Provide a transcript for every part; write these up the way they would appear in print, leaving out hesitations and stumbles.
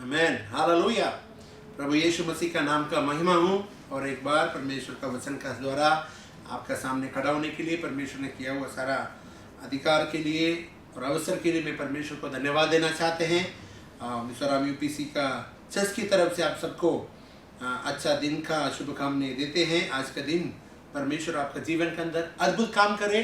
आमेन, hallelujah. प्रभु यीशु मसीह का नाम का महिमा हो। और एक बार परमेश्वर का वचन का द्वारा आपका सामने खड़ा होने के लिए, परमेश्वर ने किया हुआ सारा अधिकार के लिए और अवसर के लिए मैं परमेश्वर को धन्यवाद देना चाहते हैं। मिसोराम यूपीसी का चर्च की तरफ से आप सबको अच्छा दिन का शुभकामनाएं देते हैं। आज का दिन परमेश्वर आपका जीवन के अंदर अद्भुत काम करे,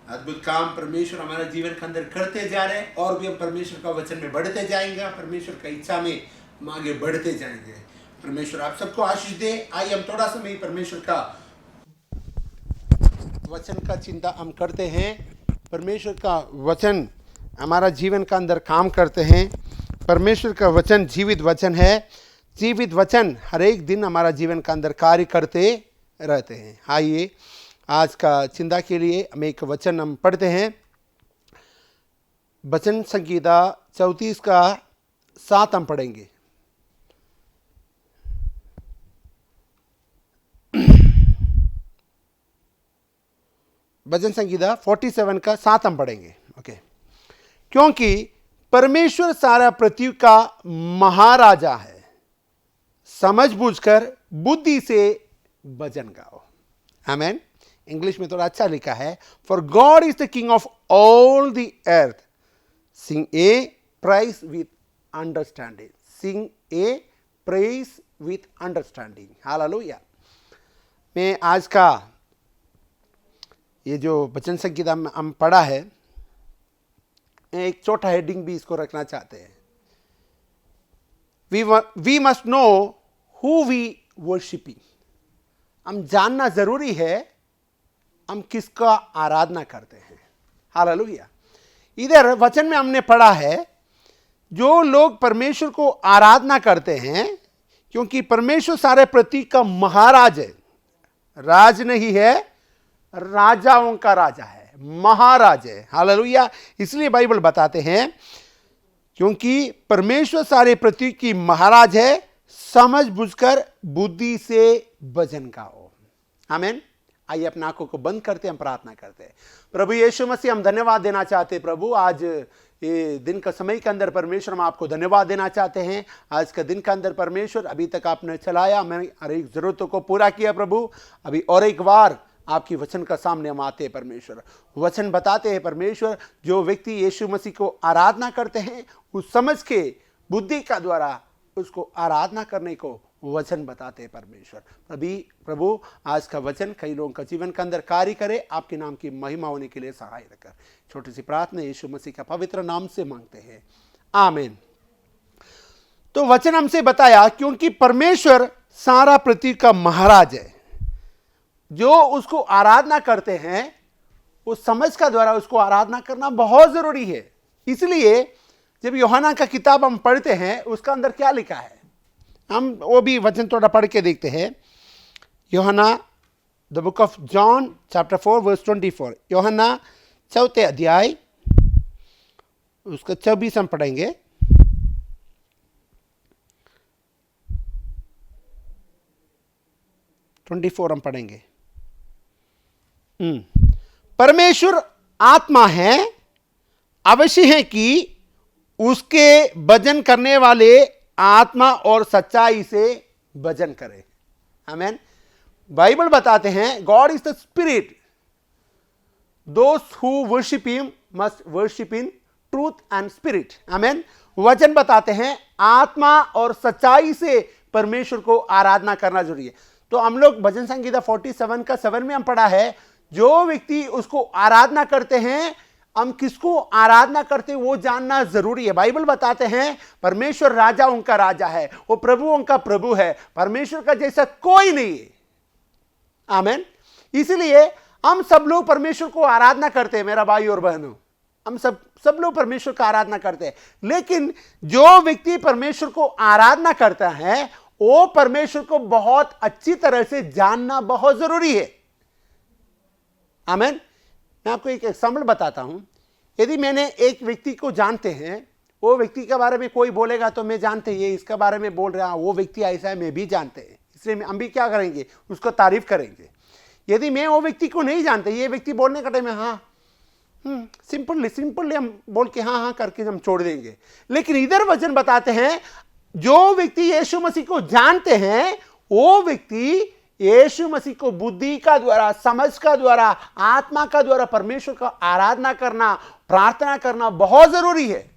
अद्भुत काम परमेश्वर हमारे जीवन के अंदर करते जा रहे हैं और भी हम परमेश्वर का वचन में बढ़ते जाएंगे, परमेश्वर का इच्छा में हम आगे बढ़ते जाएंगे। परमेश्वर आप सबको आशीष दे। आइए हम थोड़ा सा में परमेश्वर का वचन का चिंता हम करते हैं। परमेश्वर का वचन हमारा जीवन का अंदर काम करते हैं। परमेश्वर का वचन जीवित वचन है। जीवित वचन हर एक दिन हमारा जीवन का अंदर कार्य करते रहते हैं। आइए आज का चिंता के लिए हम एक वचन हम पढ़ते हैं। वचन संगीता 34 का 7 हम पढ़ेंगे। वचन संगीता 47 का 7 हम पढ़ेंगे। ओके। क्योंकि परमेश्वर सारा पृथ्वी का महाराजा है, समझ बूझकर बुद्धि से भजन गाओ। आमेन। इंग्लिश में थोड़ा अच्छा लिखा है, for God is the king of all the earth, sing a praise with understanding, sing a praise with understanding. Hallelujah. मैं आज का ये जो वचन संगीता हम पढ़ा है, एक छोटा हेडिंग भी इसको रखना चाहते हैं। We must know who we worshipping. हम जानना जरूरी है हम किसका आराधना करते हैं। हालेलुया। इधर वचन में हमने पढ़ा है जो लोग परमेश्वर को आराधना करते हैं, क्योंकि परमेश्वर सारे पृथ्वी का महाराज है। राज नहीं है, राजाओं का राजा है, महाराज है। हालेलुया। इसलिए बाइबल बताते हैं क्योंकि परमेश्वर सारे पृथ्वी की महाराज है, समझ बुझकर बुद्धि से भजन गाओ। आमीन। आइए अपने आंखों को बंद करते हम प्रार्थना करते हैं। प्रभु यीशु मसीह, हम धन्यवाद देना चाहते हैं प्रभु। आज ये दिन का समय के अंदर परमेश्वर हम आपको धन्यवाद देना चाहते हैं। आज का दिन के अंदर परमेश्वर अभी तक आपने चलाया, हमें हर एक जरूरतों को पूरा किया प्रभु। अभी और एक बार आपकी वचन का सामने हम आते हैं परमेश्वर। वचन बताते हैं परमेश्वर, जो व्यक्ति यीशु मसीह को आराधना करते हैं उस समझ के बुद्धि का द्वारा उसको आराधना करने को वचन बताते हैं परमेश्वर। अभी प्रभु आज का वचन कई लोगों का जीवन के अंदर कार्य करे, आपके नाम की महिमा होने के लिए सहाय कर। छोटी सी प्रार्थना यीशु मसीह का पवित्र नाम से मांगते हैं, आमीन। तो वचन हमसे बताया क्योंकि परमेश्वर सारा पृथ्वी का महाराज है, जो उसको आराधना करते हैं उस समझ का द्वारा उसको आराधना करना बहुत जरूरी है। इसलिए जब यूहन्ना का किताब हम पढ़ते हैं उसका अंदर क्या लिखा है, हम वो भी वचन थोड़ा पढ़ के देखते हैं। यूहन्ना the book of John chapter 4 verse 24। यूहन्ना 4 अध्याय उसका 24 हम पढ़ेंगे। हम पढ़ेंगे। परमेश्वर आत्मा है, अवश्य है कि उसके भजन करने वाले आत्मा और सच्चाई से भजन करें। आमीन। बाइबल बताते हैं God is the spirit, those who worship him must worship in truth and spirit. आमीन। वचन बताते हैं आत्मा और सच्चाई से परमेश्वर को आराधना करना जरूरी है। तो हम लोग भजन संगीता 47 का 7 में हम पढ़ा है, जो व्यक्ति उसको आराधना करते हैं, हम किसको आराधना करते हैं वो जानना जरूरी है। बाइबल बताते हैं परमेश्वर राजा उनका राजा है, वो प्रभु उनका प्रभु है, परमेश्वर का जैसा कोई नहीं है। आमीन। इसलिए हम सब लोग परमेश्वर को आराधना करते हैं। मेरा भाई और बहनों, हम सब लोग परमेश्वर का आराधना करते हैं, लेकिन जो व्यक्ति परमेश्वर को आराधना करता है वो परमेश्वर को बहुत अच्छी तरह से जानना बहुत जरूरी है। आमीन। मैं आपको एक एग्जाम्पल बताता हूं। यदि मैंने एक व्यक्ति को जानते हैं, वो व्यक्ति के बारे में कोई बोलेगा तो मैं जानते हैं ये इसके बारे में बोल रहा हूं, वो व्यक्ति ऐसा है, मैं भी जानते हैं, इसलिए हम भी क्या करेंगे, उसको तारीफ करेंगे। यदि मैं वो व्यक्ति को नहीं जानते, ये व्यक्ति बोलने का टाइम में हाँ सिंपल हम बोल के हाँ हाँ करके हम छोड़ देंगे। लेकिन इधर वचन बताते हैं जो व्यक्ति यीशु मसीह को जानते हैं वो व्यक्ति यीशु मसीह को बुद्धि का द्वारा, समझ का द्वारा, आत्मा का द्वारा परमेश्वर का आराधना करना, प्रार्थना करना बहुत जरूरी है।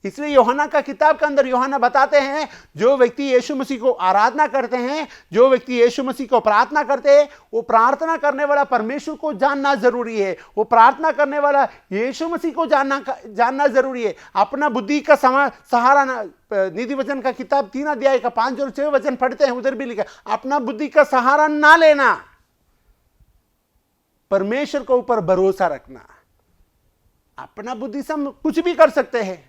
इसलिए यूहन्ना का किताब के अंदर यूहन्ना बताते हैं जो व्यक्ति यीशु मसीह को आराधना करते हैं, जो व्यक्ति यीशु मसीह को प्रार्थना करते हैं, वो प्रार्थना करने वाला परमेश्वर को जानना जरूरी है। वो प्रार्थना करने वाला यीशु मसीह को जानना जरूरी है। अपना बुद्धि का सहारा नीति वचन का किताब 3 अध्याय का 5 और 6 वचन पढ़ते हैं, उधर भी लिखा अपना बुद्धि का सहारा ना लेना, परमेश्वर के ऊपर भरोसा रखना। अपना बुद्धि से हम कुछ भी कर सकते हैं।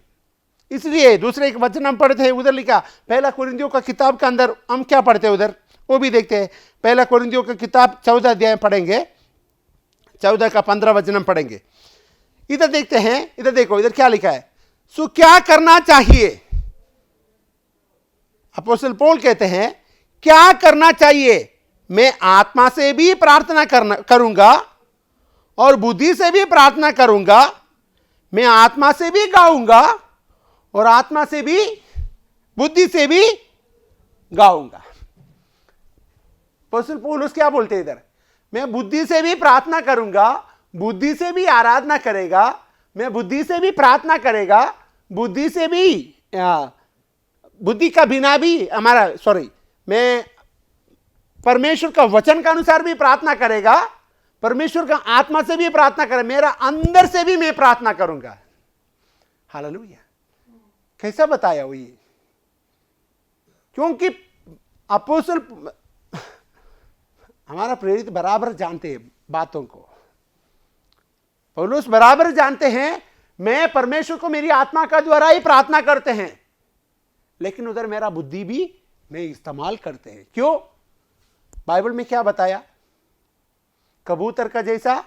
इसलिए दूसरे एक वचन हम पढ़ते हैं, उधर लिखा 1 कोरिन्थियों का किताब के अंदर हम क्या पढ़ते हैं उधर वो भी देखते हैं। 1 कोरिन्थियों का किताब 14 अध्याय पढ़ेंगे, 14 का 15 वचन हम पढ़ेंगे। इधर देखते हैं, इधर देखो इधर क्या लिखा है। सो क्या करना चाहिए? अपोस्तल पौल कहते हैं क्या करना चाहिए? मैं आत्मा से भी प्रार्थना करूंगा और बुद्धि से भी प्रार्थना करूंगा, मैं आत्मा से भी गाऊंगा और आत्मा से भी, बुद्धि से भी गाऊंगा। अपोस्तल पौलुस क्या बोलते हैं इधर? मैं बुद्धि से भी प्रार्थना करूंगा, बुद्धि से भी आराधना करेगा, मैं बुद्धि से भी प्रार्थना करेगा, बुद्धि से भी बुद्धि का बिना भी मैं परमेश्वर का वचन का अनुसार भी प्रार्थना करेगा, परमेश्वर का आत्मा से भी प्रार्थना करेगा, मेरा अंदर से भी मैं प्रार्थना करूंगा। हालेलुया। कैसा बताया वो ये? क्योंकि अपोस्तल हमारा प्रेरित बराबर जानते हैं बातों को। पौलुस बराबर जानते हैं मैं परमेश्वर को मेरी आत्मा का द्वारा ही प्रार्थना करते हैं, लेकिन उधर मेरा बुद्धि भी मैं इस्तेमाल करते हैं। क्यों? बाइबल में क्या बताया? कबूतर का जैसा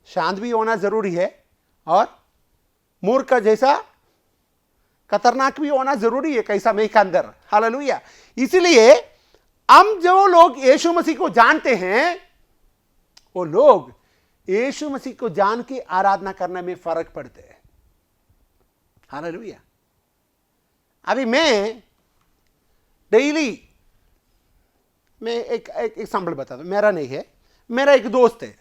शांत भी होना जरूरी है और मूर्ख का जैसा खतरनाक भी होना जरूरी है कैसा मेघ के अंदर। हालेलुया। इसलिए हम जो लोग यीशु मसीह को जानते हैं वो लोग यीशु मसीह को जान के आराधना करने में फर्क पड़ते हैं। हालेलुया। अभी मैं डेली एक एग्जाम्पल बताता हूं, मेरा नहीं है, मेरा एक दोस्त है।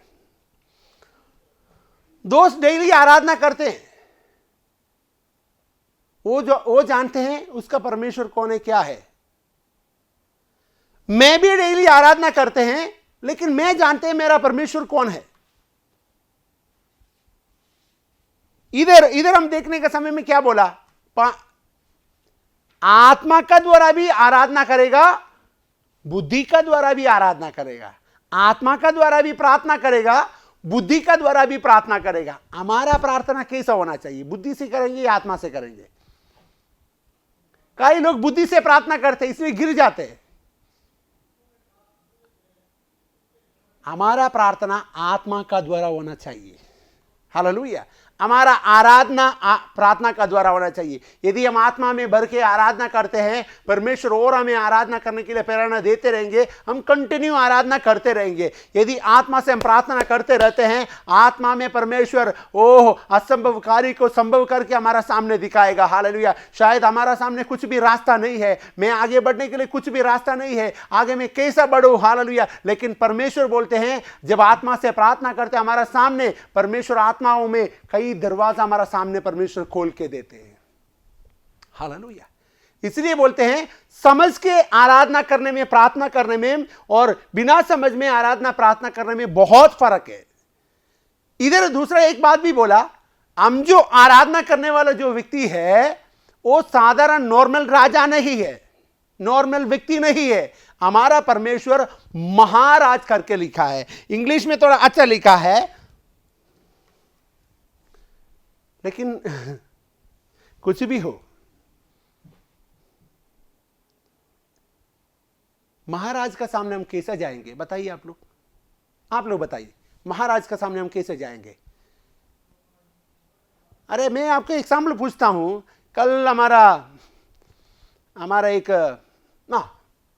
दोस्त डेली आराधना करते हैं, वो जानते हैं उसका परमेश्वर कौन है, क्या है। मैं भी डेली आराधना करते हैं, लेकिन मैं जानते हैं मेरा परमेश्वर कौन है। इधर हम देखने के समय में क्या बोला? आत्मा का द्वारा भी आराधना करेगा, बुद्धि का द्वारा भी आराधना करेगा, आत्मा का द्वारा भी प्रार्थना करेगा, बुद्धि का द्वारा भी प्रार्थना करेगा। हमारा प्रार्थना कैसा होना चाहिए? बुद्धि से करेंगे या आत्मा से करेंगे? कई लोग बुद्धि से प्रार्थना करते हैं इसलिए गिर जाते हैं। हमारा प्रार्थना आत्मा का द्वारा होना चाहिए। हालेलुया। हमारा आराधना प्रार्थना का द्वारा होना चाहिए। यदि हम आत्मा में भर के आराधना करते हैं, परमेश्वर और हमें आराधना करने के लिए प्रेरणा देते रहेंगे, हम कंटिन्यू आराधना करते रहेंगे। यदि आत्मा से हम प्रार्थना करते रहते हैं, आत्मा में परमेश्वर असंभव कार्य को संभव करके हमारा सामने दिखाएगा। हालेलुया। शायद हमारा सामने कुछ भी रास्ता नहीं है, मैं आगे बढ़ने के लिए कुछ भी रास्ता नहीं है, आगे मैं कैसा बढ़ूं। हालेलुया। लेकिन परमेश्वर बोलते हैं जब आत्मा से प्रार्थना करते हमारा सामने परमेश्वर आत्माओं में कई दरवाजा हमारा सामने परमेश्वर खोल के देते हैं। हालेलुया। इसलिए बोलते हैं समझ के आराधना करने में, प्रार्थना करने में और बिना समझ में आराधना प्रार्थना करने में बहुत फर्क है। इधर दूसरा एक बात भी बोला, हम जो आराधना करने वाला जो व्यक्ति है वो साधारण नॉर्मल राजा नहीं है, नॉर्मल व्यक्ति नहीं है। हमारा परमेश्वर महाराज करके लिखा है। इंग्लिश में थोड़ा अच्छा लिखा है, लेकिन कुछ भी हो, महाराज का सामने हम कैसे जाएंगे? बताइए आप लोग बताइए, महाराज का सामने हम कैसे जाएंगे? अरे मैं आपको एग्जाम्पल पूछता हूं। कल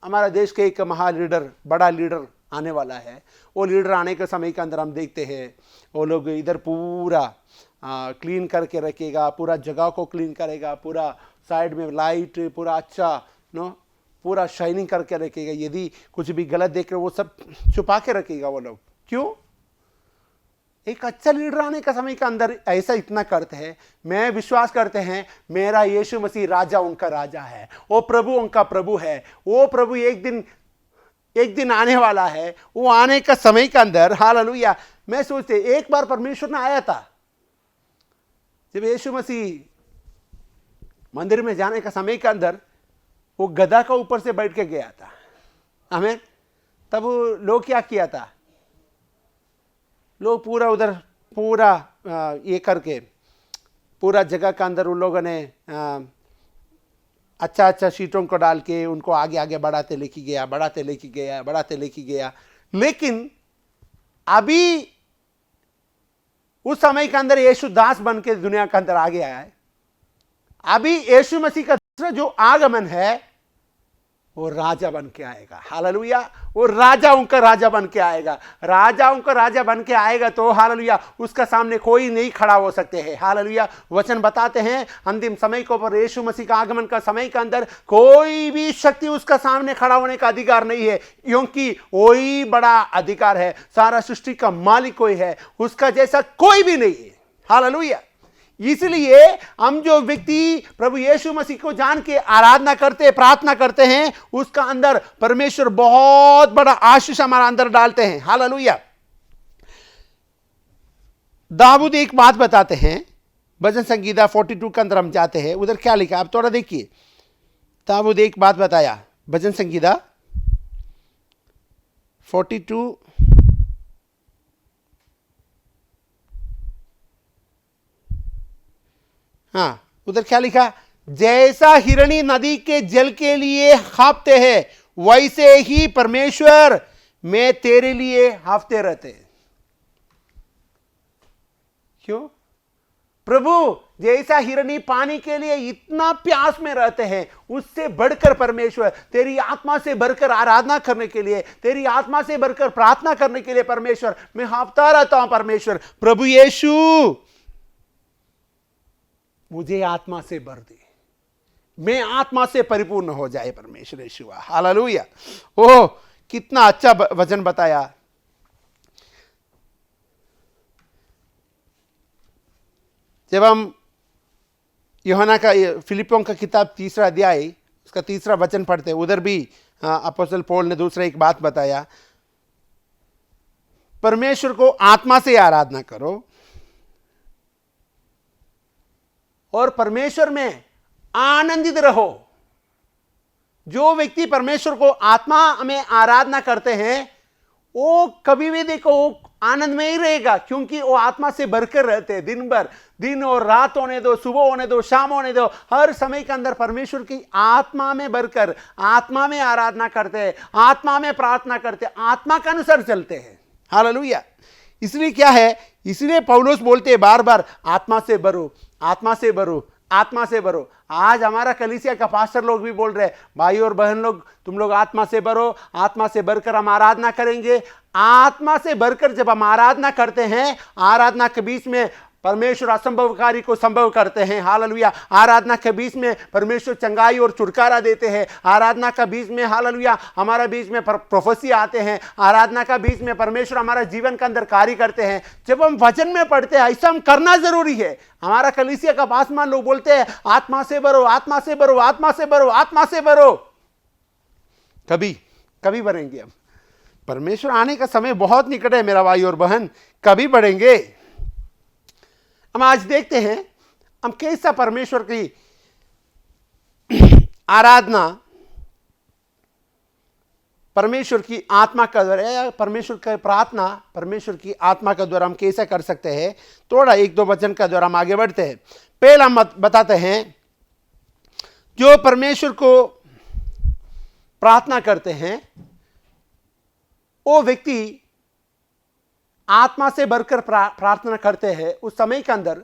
हमारा देश के एक महा लीडर, बड़ा लीडर आने वाला है। वो लीडर आने के समय के अंदर हम देखते हैं वो लोग इधर पूरा क्लीन करके रखेगा, पूरा जगह को क्लीन करेगा, पूरा साइड में लाइट पूरा अच्छा नो पूरा शाइनिंग करके रखेगा। यदि कुछ भी गलत देख रहे वो सब छुपा के रखेगा वो लोग। क्यों? एक अच्छा लीडर आने का समय के अंदर ऐसा इतना करते हैं। मैं विश्वास करते हैं मेरा यीशु मसीह राजा उनका राजा है, वो प्रभु उनका प्रभु है। वो प्रभु एक दिन आने वाला है। वो आने का समय के अंदर हालेलुया मैं सोचते एक बार परमेश्वर ने आया था जब यीशु मसीह मंदिर में जाने का समय के अंदर वो गधा का ऊपर से बैठ के गया था। आमीन। तब लोग क्या किया था? लोग पूरा उधर पूरा ये करके पूरा जगह के अंदर उन लोगों ने अच्छा अच्छा सीटों को डाल के उनको आगे आगे बढ़ाते लेके गया। लेकिन अभी उस समय के अंदर यीशु दास बन के दुनिया के अंदर आगे आया है। अभी यीशु मसीह का दूसरा जो आगमन है वो राजा बन के आएगा। हालेलुया। वो राजाओं का राजा बन के आएगा। राजाओं का राजा बन के आएगा तो हालेलुया उसका सामने कोई नहीं खड़ा हो सकते हैं। हालेलुया। वचन बताते हैं अंतिम समय को पर यीशु मसीह का आगमन का समय के अंदर कोई भी शक्ति उसका सामने खड़ा होने का अधिकार नहीं है, क्योंकि वही बड़ा अधिकार है। सारा सृष्टि का मालिक कोई है, उसका जैसा कोई भी नहीं है। हालेलुया। इसलिए हम जो व्यक्ति प्रभु यीशु मसीह को जान के आराधना करते प्रार्थना करते हैं उसका अंदर परमेश्वर बहुत बड़ा आशीष हमारा अंदर डालते हैं। हालेलुया। दाऊद एक बात बताते हैं, भजन संगीता 42 के अंदर हम जाते हैं, उधर क्या लिखा आप थोड़ा देखिए। दाऊद एक बात बताया, भजन संगीता 42 हाँ उधर क्या लिखा? जैसा हिरणी नदी के जल के लिए हाँफते हैं वैसे ही परमेश्वर मैं तेरे लिए हाँफते रहते हैं। क्यों? प्रभु जैसा हिरणी पानी के लिए इतना प्यास में रहते हैं, उससे बढ़कर परमेश्वर तेरी आत्मा से बढ़कर आराधना करने के लिए, तेरी आत्मा से बढ़कर प्रार्थना करने के लिए परमेश्वर मैं हाँफता रहता हूं। परमेश्वर प्रभु यीशु मुझे आत्मा से भर दे, मैं आत्मा से परिपूर्ण हो जाए परमेश्वर यीशु। हालेलुया। ओह कितना अच्छा वचन बताया। जब हम यूहन्ना का फिलिपियों का किताब 3 अध्याय उसका 3 वचन पढ़ते, उधर भी अपोस्तल पौल ने दूसरा एक बात बताया, परमेश्वर को आत्मा से आराधना करो और परमेश्वर में आनंदित रहो। जो व्यक्ति परमेश्वर को आत्मा में आराधना करते हैं वो कभी भी देखो वो आनंद में ही रहेगा, क्योंकि वो आत्मा से भरकर रहते हैं। दिन भर, दिन और रात होने दो, सुबह होने दो, शाम होने दो, हर समय के अंदर परमेश्वर की आत्मा में भरकर आत्मा में आराधना करते हैं, आत्मा में प्रार्थना करते हैं, आत्मा के अनुसार चलते हैं। हालेलुया। इसलिए क्या है, इसलिए पौलुस बोलते हैं बार बार आत्मा से भरो, आत्मा से भरो, आत्मा से भरो। आज हमारा कलीसिया का पास्टर लोग भी बोल रहे हैं भाई और बहन लोग तुम लोग आत्मा से भरो, आत्मा से भरकर हम आराधना करेंगे। आत्मा से भरकर जब हम आराधना करते हैं, आराधना के बीच में परमेश्वर असंभव कार्य को संभव करते हैं। हालेलुया। आराधना के बीच में परमेश्वर चंगाई और छुटकारा देते हैं। आराधना का बीच में हालेलुया हमारा बीच में प्रोफेसी आते हैं। आराधना का बीच में परमेश्वर हमारा जीवन के अंदर कार्य करते हैं। जब हम वचन में पढ़ते हैं ऐसा हम करना जरूरी है। हमारा कलीसिया का पासमान लोग बोलते हैं आत्मा से भरो, आत्मा से भरो, आत्मा से भरो, आत्मा से भरो। कभी बढ़ेंगे हम? परमेश्वर आने का समय बहुत निकट है मेरा भाई और बहन, कभी बढ़ेंगे? हम आज देखते हैं हम कैसा परमेश्वर की आराधना परमेश्वर की आत्मा का द्वारा या परमेश्वर का प्रार्थना परमेश्वर की आत्मा का द्वारा हम कैसे कर सकते हैं। थोड़ा 1-2 वचन का द्वारा हम आगे बढ़ते हैं। पहला मत बताते हैं जो परमेश्वर को प्रार्थना करते हैं वो व्यक्ति आत्मा से भरकर प्रार्थना करते हैं, उस समय के अंदर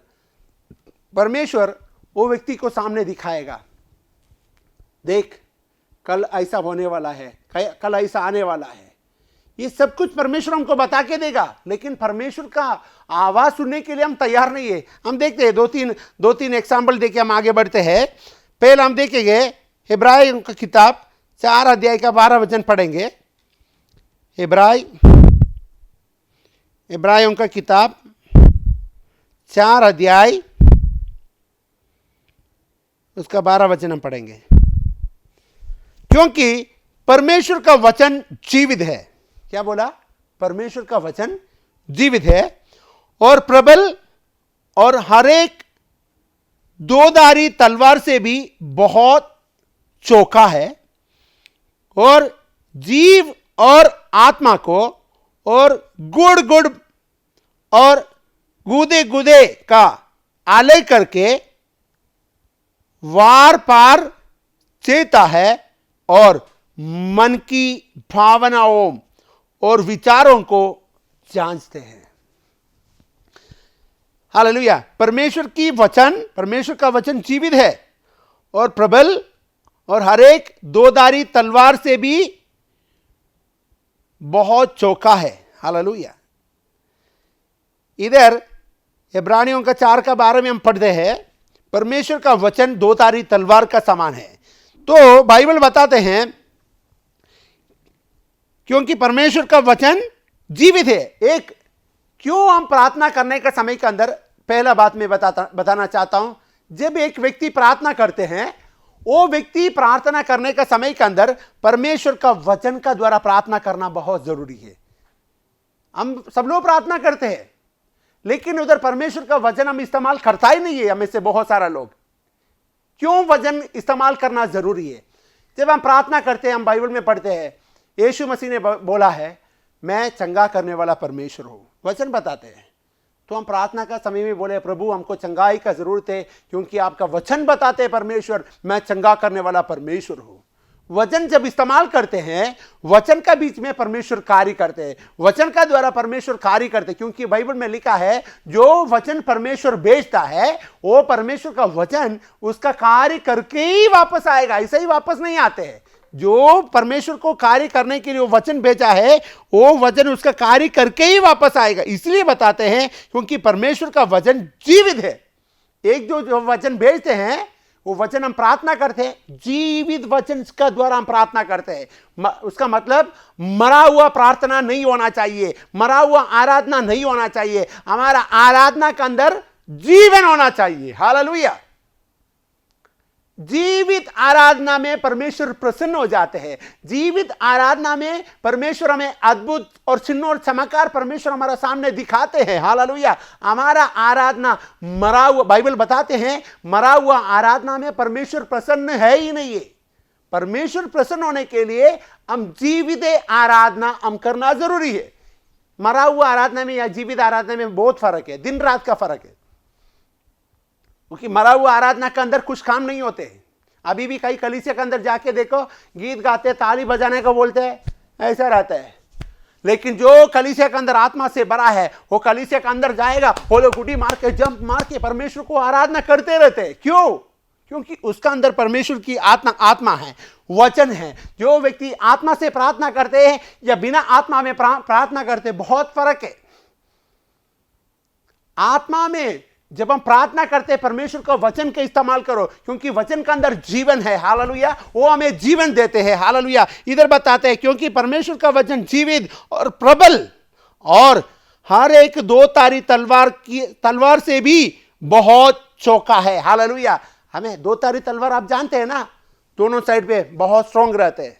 परमेश्वर वो व्यक्ति को सामने दिखाएगा, देख कल ऐसा होने वाला है, कल ऐसा आने वाला है। ये सब कुछ परमेश्वर हमको बता के देगा, लेकिन परमेश्वर का आवाज सुनने के लिए हम तैयार नहीं है। हम देखते हैं 2-3 एग्जाम्पल देके हम आगे बढ़ते हैं। पहले हम देखेंगे इब्राहिम की किताब 4 अध्याय का 12 वचन पढ़ेंगे। इब्राहिम का किताब 4 अध्याय उसका 12 वचन हम पढ़ेंगे। क्योंकि परमेश्वर का वचन जीवित है। क्या बोला? परमेश्वर का वचन जीवित है और प्रबल और हर एक दोधारी तलवार से भी बहुत चौका है और जीव और आत्मा को और गुड़ और गुदे का आलय करके वार पार चेता है और मन की भावनाओं और विचारों को जांचते हैं। हालेलुया। परमेश्वर का वचन जीवित है और प्रबल और हर एक दोधारी तलवार से भी बहुत चौका है। हालेलुया। इधर इब्रानियों का 4 का 12 में हम पढ़ते हैं, परमेश्वर का वचन दोधारी तलवार का समान है। तो बाइबल बताते हैं क्योंकि परमेश्वर का वचन जीवित है। एक क्यों हम प्रार्थना करने का समय के अंदर पहला बात मैं बताना चाहता हूं, जब एक व्यक्ति प्रार्थना करते हैं, वो व्यक्ति प्रार्थना करने का समय के अंदर परमेश्वर का वचन का द्वारा प्रार्थना करना बहुत जरूरी है। हम सब लोग प्रार्थना करते हैं, लेकिन उधर परमेश्वर का वचन हम इस्तेमाल करता ही नहीं है। हमें से बहुत सारा लोग, क्यों वचन इस्तेमाल करना जरूरी है? जब हम प्रार्थना करते हैं, हम बाइबल में पढ़ते हैं, यीशु मसीह ने बोला है, मैं चंगा करने वाला परमेश्वर हूं। वचन बताते हैं। तो हम प्रार्थना का समय में बोले, प्रभु हमको चंगाई का जरूरत है, क्योंकि आपका वचन बताते हैं परमेश्वर, मैं चंगा करने वाला परमेश्वर हूं। वचन जब इस्तेमाल करते हैं, वचन का बीच में परमेश्वर कार्य करते हैं, वचन का द्वारा परमेश्वर कार्य करते हैं। क्योंकि बाइबल में लिखा है, जो वचन परमेश्वर भेजता है, वो परमेश्वर का वचन उसका कार्य करके ही वापस आएगा, ऐसे ही वापस नहीं आते हैं। जो परमेश्वर को कार्य करने के लिए वो वचन भेजा है, वो वचन उसका कार्य करके ही वापस आएगा। इसलिए बताते हैं क्योंकि परमेश्वर का वचन जीवित है। एक जो वचन भेजते हैं, वो वचन हम प्रार्थना करते हैं, जीवित वचन का द्वारा हम प्रार्थना करते हैं। उसका मतलब मरा हुआ प्रार्थना नहीं होना चाहिए, मरा हुआ आराधना नहीं होना चाहिए। हमारा आराधना के अंदर जीवन होना चाहिए। हालेलुया। जीवित आराधना में परमेश्वर प्रसन्न हो जाते हैं। जीवित आराधना में परमेश्वर हमें अद्भुत और चिन्ह और चमत्कार परमेश्वर हमारा सामने दिखाते हैं। हालेलुया। हमारा आराधना मरा हुआ, बाइबल बताते हैं, मरा हुआ आराधना में परमेश्वर प्रसन्न है ही नहीं है। परमेश्वर प्रसन्न होने के लिए हम जीवित आराधना हम करना जरूरी है। मरा हुआ आराधना में या जीवित आराधना में बहुत फर्क है, दिन रात का फर्क है। क्योंकि मरा हुआ आराधना के अंदर कुछ काम नहीं होते। अभी भी कई कलीसिया के अंदर जाके देखो, गीत गाते, ताली बजाने को बोलते हैं, ऐसा रहता है। लेकिन जो कलीसिया के अंदर आत्मा से भरा है, वो कलीसिया के अंदर जाएगा, वो लोग गुडी मार के, जंप मार के परमेश्वर को आराधना करते रहते हैं। क्यों? क्योंकि उसका अंदर परमेश्वर की आत्मा है, वचन है। जो व्यक्ति आत्मा से प्रार्थना करते हैं या बिना आत्मा में प्रार्थना करते, बहुत फर्क है। आत्मा में जब हम प्रार्थना करते हैं, परमेश्वर का वचन का इस्तेमाल करो, क्योंकि वचन के अंदर जीवन है। हालेलुया। वो हमें जीवन देते हैं। हालेलुया। इधर बताते हैं, क्योंकि परमेश्वर का वचन जीवित और प्रबल और हर एक दोधारी तलवार से भी बहुत चौका है। हालेलुया। हमें दोधारी तलवार आप जानते हैं ना, दोनों साइड पे बहुत स्ट्रांग रहते हैं।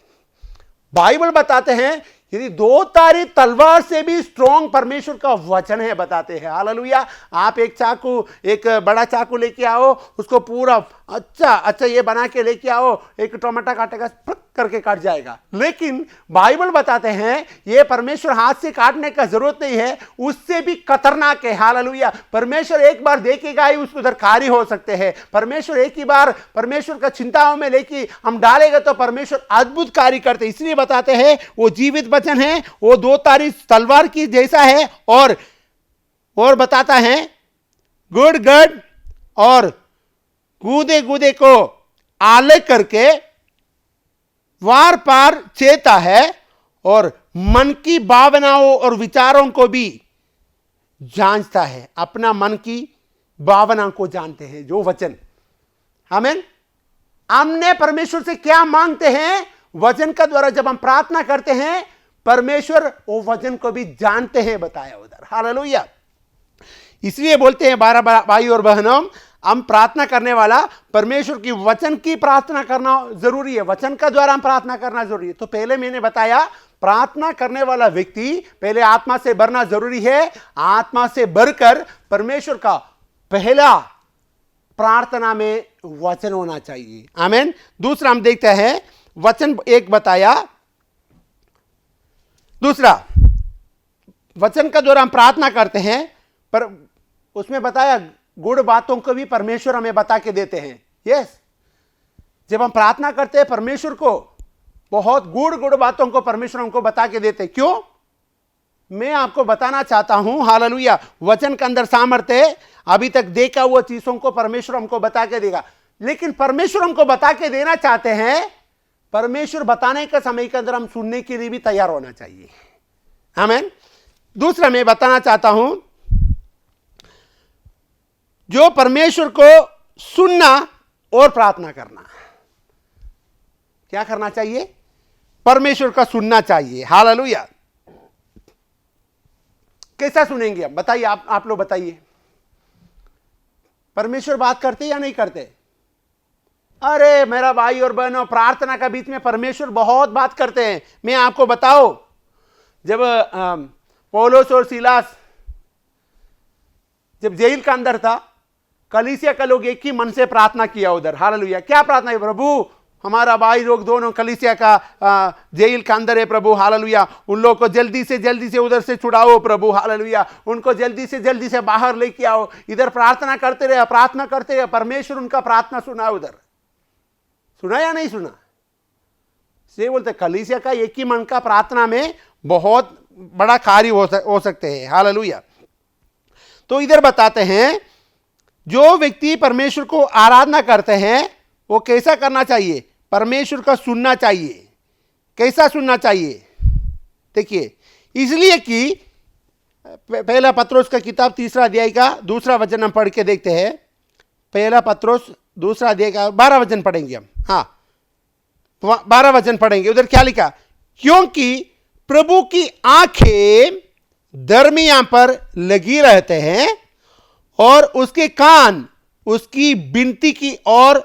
बाइबल बताते हैं, यदि दोधारी तलवार से भी स्ट्रॉन्ग परमेश्वर का वचन है, बताते हैं। हालेलुया। आप एक बड़ा चाकू लेके आओ, उसको पूरा अच्छा ये बना के लेके आओ, एक टमाटर काटेगा, फट करके काट जाएगा। लेकिन बाइबल बताते हैं, ये परमेश्वर हाथ से काटने का जरूरत नहीं है, उससे भी खतरनाक है। हालेलुया। परमेश्वर एक बार देखेगा ही उसको उधर कार्य हो सकते हैं। परमेश्वर एक ही बार परमेश्वर का चिंताओं में लेके हम डालेगा तो परमेश्वर अद्भुत कार्य करते। इसलिए बताते हैं, वो जीवित वचन है, वो दोधारी तलवार की जैसा है और बताता है, गुड और गूदे को आले करके वार पार चेता है और मन की भावनाओं और विचारों को भी जांचता है। अपना मन की भावना को जानते हैं जो वचन। आमीन। हमने परमेश्वर से क्या मांगते हैं? वचन का द्वारा जब हम प्रार्थना करते हैं, परमेश्वर वो वचन को भी जानते हैं, बताया उधर। हालेलुया। इसलिए बोलते हैं 12 भाई और बहनों, हम प्रार्थना करने वाला परमेश्वर की वचन की प्रार्थना करना जरूरी है, वचन का द्वारा हम प्रार्थना करना जरूरी है। तो पहले मैंने बताया प्रार्थना करने वाला व्यक्ति पहले आत्मा से भरना जरूरी है। आत्मा से भरकर परमेश्वर का पहला प्रार्थना में वचन होना चाहिए। आमीन। दूसरा हम देखते हैं, वचन एक बताया, दूसरा वचन का द्वारा हम प्रार्थना करते हैं, पर उसमें बताया गुड़ बातों को भी परमेश्वर हमें बता के देते हैं। यस, जब हम प्रार्थना करते हैं परमेश्वर को, बहुत गुड़ बातों को परमेश्वर हमको बता के देते। क्यों? मैं आपको बताना चाहता हूं, हालेलुया, वचन के अंदर सामर्थ्य है। अभी तक देखा हुआ चीजों को परमेश्वर हमको बता के देगा, लेकिन परमेश्वर हमको बता के देना चाहते हैं, परमेश्वर बताने के समय के अंदर हम सुनने के लिए भी तैयार होना चाहिए। आमीन। दूसरा मैं बताना चाहता हूं, जो परमेश्वर को सुनना और प्रार्थना करना। क्या करना चाहिए? परमेश्वर का सुनना चाहिए। हालेलुया। कैसा सुनेंगे हम? बताइए, आप लोग बताइए। परमेश्वर बात करते या नहीं करते? अरे मेरा भाई और बहनों, प्रार्थना का बीच में परमेश्वर बहुत बात करते हैं। मैं आपको बताओ, जब पौलुस और सीलास जब जेल का अंदर था, कलीसिया का लोग एक ही मन से प्रार्थना किया उधर। हालेलुया। क्या प्रार्थना है? प्रभु हमारा भाई लोग दोनों कलीसिया का जेल के अंदर है प्रभु। हालेलुया। उन लोगों को जल्दी से उधर से छुड़ाओ प्रभु। हालेलुया। उनको जल्दी से बाहर लेके आओ। इधर प्रार्थना करते रहे। परमेश्वर उनका प्रार्थना सुना उधर। सुना या नहीं सुना? से बोलते कलीसिया का एक ही मन का प्रार्थना में बहुत बड़ा कार्य हो सकते हैं। हालेलुया। तो इधर बताते हैं, जो व्यक्ति परमेश्वर को आराधना करते हैं वो कैसा करना चाहिए? परमेश्वर का सुनना चाहिए। कैसा सुनना चाहिए? देखिए, इसलिए कि पहला पत्रोस का किताब 3 अध्याय का 2 वचन हम पढ़ के देखते हैं। पहला पत्रोस 2 अध्याय का 12 वचन पढ़ेंगे हम। हाँ, 12 वचन पढ़ेंगे। उधर क्या लिखा? क्योंकि प्रभु की आंखें धर्मियों पर लगी रहते हैं और उसके कान उसकी विनती की ओर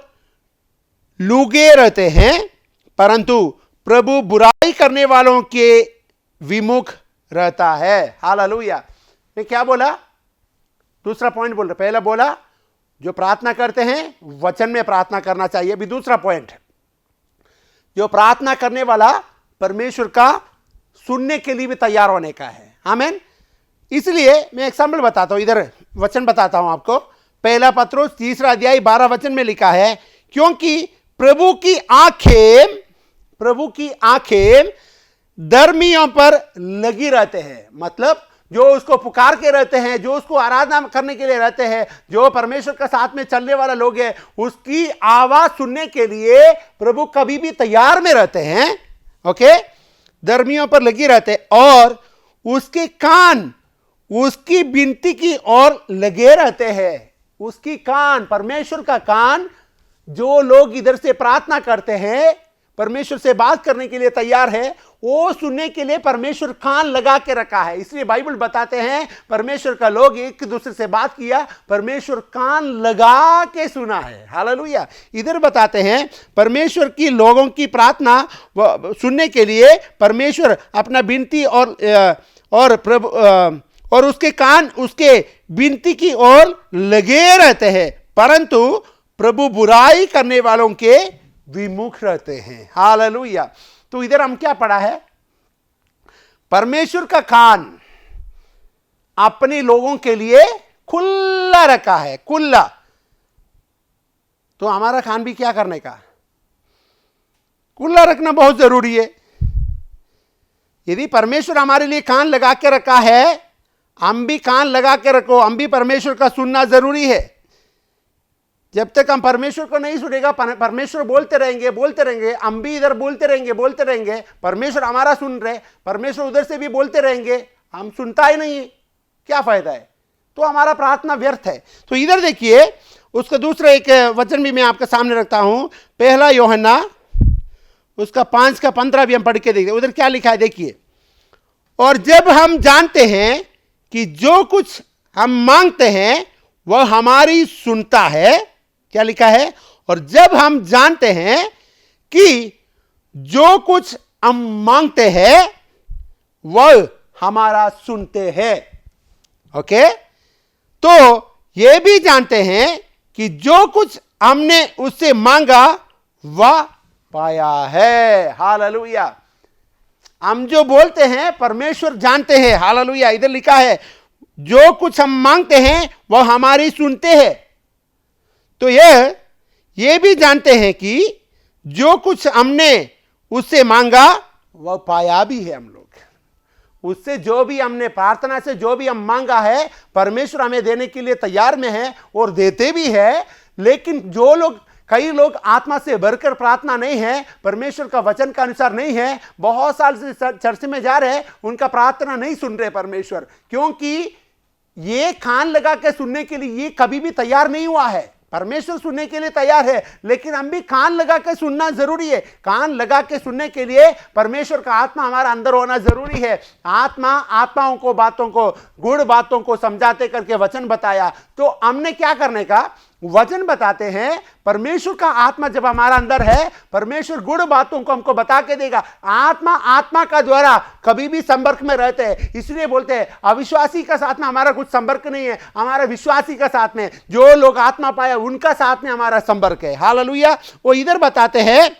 लूगे रहते हैं, परंतु प्रभु बुराई करने वालों के विमुख रहता है। हालेलुया। मैं क्या बोला? दूसरा पॉइंट बोल रहा। पहला बोला जो प्रार्थना करते हैं वचन में प्रार्थना करना चाहिए। अभी दूसरा पॉइंट, जो प्रार्थना करने वाला परमेश्वर का सुनने के लिए भी तैयार होने का है। आमीन। इसलिए मैं एग्जाम्पल बताता हूं, इधर वचन बताता हूं आपको। पहला पत्रोस 3 अध्याय 12 वचन में लिखा है, क्योंकि प्रभु की आंखें धर्मियों पर लगी रहते हैं। मतलब जो उसको पुकार के रहते हैं, जो उसको आराधना करने के लिए रहते हैं, जो परमेश्वर के साथ में चलने वाला लोग हैं, उसकी आवाज सुनने के लिए प्रभु कभी भी तैयार में रहते हैं। ओके, धर्मियों पर लगी रहते हैं और उसके कान उसकी विनती की ओर लगे रहते हैं। उसकी कान, परमेश्वर का कान, जो लोग इधर से प्रार्थना करते हैं, परमेश्वर से बात करने के लिए तैयार है, वो सुनने के लिए परमेश्वर कान लगा के रखा है। इसलिए बाइबल बताते हैं परमेश्वर का लोग एक दूसरे से बात किया, परमेश्वर कान लगा के सुना है। हालेलुया। इधर बताते हैं परमेश्वर की लोगों की प्रार्थना सुनने के लिए परमेश्वर अपना विनती और प्रभु और उसके कान उसके विनती की ओर लगे रहते हैं, परंतु प्रभु बुराई करने वालों के विमुख रहते हैं। हालेलुया। तो इधर हम क्या पढ़ा है? परमेश्वर का कान अपने लोगों के लिए खुला रखा है, खुला। तो हमारा कान भी क्या करने का? खुला रखना बहुत जरूरी है। यदि परमेश्वर हमारे लिए कान लगा के रखा है, हम भी कान लगा के रखो। हम भी परमेश्वर का सुनना जरूरी है। जब तक हम परमेश्वर को नहीं सुनेगा, परमेश्वर बोलते रहेंगे, हम भी इधर बोलते रहेंगे, परमेश्वर हमारा सुन रहे, परमेश्वर उधर से भी बोलते रहेंगे, हम सुनता ही नहीं, क्या फायदा है? तो हमारा प्रार्थना व्यर्थ है। तो इधर देखिए, उसका दूसरा एक वचन भी मैं आपके सामने रखता हूं, पहला यूहन्ना उसका 5:15 भी हम पढ़ के देखते, उधर क्या लिखा है देखिए। और जब हम जानते हैं कि जो कुछ हम मांगते हैं वह हमारी सुनता है, क्या लिखा है, और जब हम जानते हैं कि जो कुछ हम मांगते हैं वह हमारा सुनते हैं। ओके, तो यह भी जानते हैं कि जो कुछ हमने उससे मांगा वह पाया है। हालेलुया। हम जो बोलते हैं परमेश्वर जानते हैं। हालेलुया। इधर लिखा है जो कुछ हम मांगते हैं वह हमारी सुनते हैं। तो ये भी जानते हैं कि जो कुछ हमने उससे मांगा वह पाया भी है। हम लोग उससे जो भी हमने प्रार्थना से जो भी हम मांगा है परमेश्वर हमें देने के लिए तैयार में है और देते भी है। लेकिन कई लोग आत्मा से भरकर प्रार्थना नहीं है, परमेश्वर का वचन का अनुसार नहीं है, बहुत साल से चर्च में जा रहे हैं, उनका प्रार्थना नहीं सुन रहे परमेश्वर, क्योंकि ये कान लगा के सुनने के लिए ये कभी भी तैयार नहीं हुआ है। परमेश्वर सुनने के लिए तैयार है, लेकिन हम भी कान लगा के सुनना जरूरी है। कान लगा के सुनने के लिए परमेश्वर का आत्मा हमारा अंदर होना जरूरी है। आत्माओं को बातों को गुड़ बातों को समझाते करके वचन बताया, तो हमने क्या करने का, वचन बताते हैं। परमेश्वर का आत्मा जब हमारा अंदर है, परमेश्वर गुड़ बातों को हमको बता के देगा। आत्मा का द्वारा कभी भी संपर्क में रहते हैं, इसलिए बोलते हैं अविश्वासी का साथ में हमारा कुछ संपर्क नहीं है, हमारा विश्वासी का साथ में, जो लोग आत्मा पाया उनका साथ में हमारा संपर्क है। हालेलुया। वो इधर बताते हैं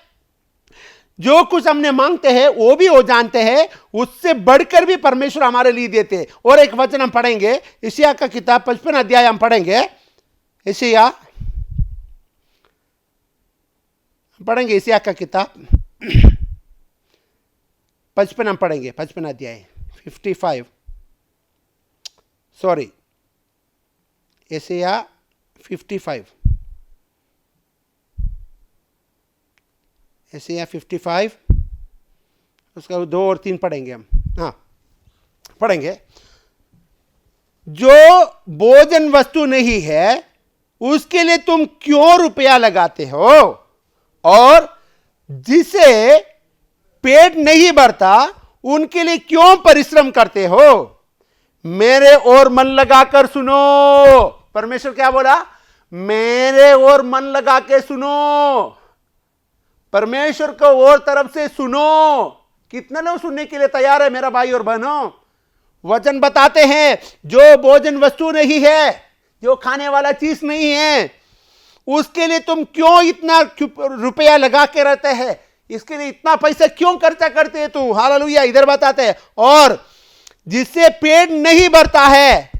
जो कुछ हमने मांगते हैं वो भी वो जानते हैं, उससे बढ़कर भी परमेश्वर हमारे लिए देते हैं। और एक वचन हम पढ़ेंगे, यशायाह का किताब 55 अध्याय हम पढ़ेंगे। यशायाह का किताब 55 हम पढ़ेंगे, 55 अध्याय 55, सॉरी यशायाह 55, यशायाह 55 उसका 2 और 3 पढ़ेंगे हम। हाँ पढ़ेंगे। जो भोजन वस्तु नहीं है उसके लिए तुम क्यों रुपया लगाते हो, और जिसे पेट नहीं भरता उनके लिए क्यों परिश्रम करते हो। मेरे और मन लगाकर सुनो। परमेश्वर क्या बोला, मेरे और मन लगा के सुनो। परमेश्वर को और तरफ से सुनो। कितने लोग सुनने के लिए तैयार है मेरा भाई और बहनों। वचन बताते हैं जो भोजन वस्तु नहीं है, जो खाने वाला चीज नहीं है, उसके लिए तुम क्यों इतना रुपया लगा के रहते हैं, इसके लिए इतना पैसा क्यों खर्चा करते हैं तू। हालेलुया। इधर बताते हैं और जिससे पेट नहीं भरता है,